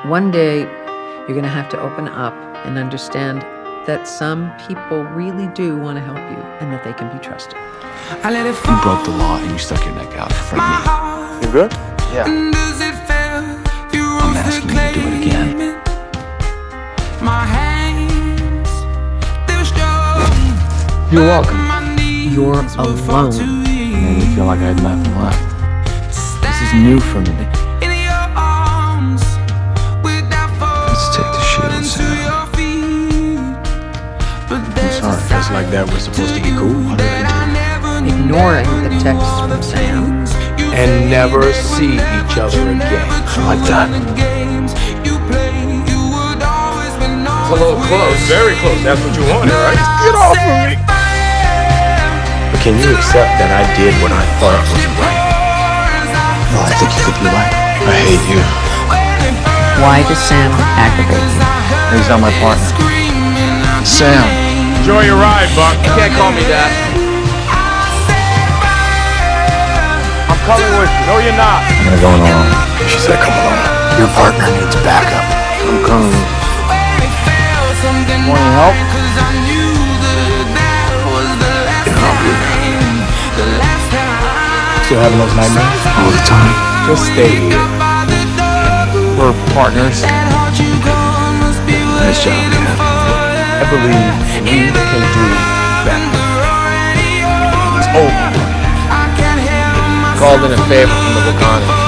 One day, you're going to have to open up and understand that some people really do want to help you and that they can be trusted. You broke the law and you stuck your neck out in front of me. You good? Yeah. I'm asking you to do it again. You're welcome. You're alone. Made me feel like I had nothing left. This is new for me. Let's take the shield, Sam. I'm sorry. Just like that, we're supposed to be cool. What did I Ignoring the text from Sam. do? And never see each other again. Like that. It's a little close. Very close. That's what you wanted, right? Get off of me. But can you accept that I did what I thought was right? No, I think you could be right. I hate you. Why does Sam aggravate you? He's not my partner. Sam. Enjoy your ride, Buck. You can't call me that. I'm coming with you. No, you're not. I'm gonna go alone. She said come along. Your partner needs backup. I'm coming. Want any help? Yeah, I'll be there. Still having those nightmares? All the time. Just stay here. We're partners. Nice job, man. I believe we can do better. It's over. Called in a favor from the Buchanan.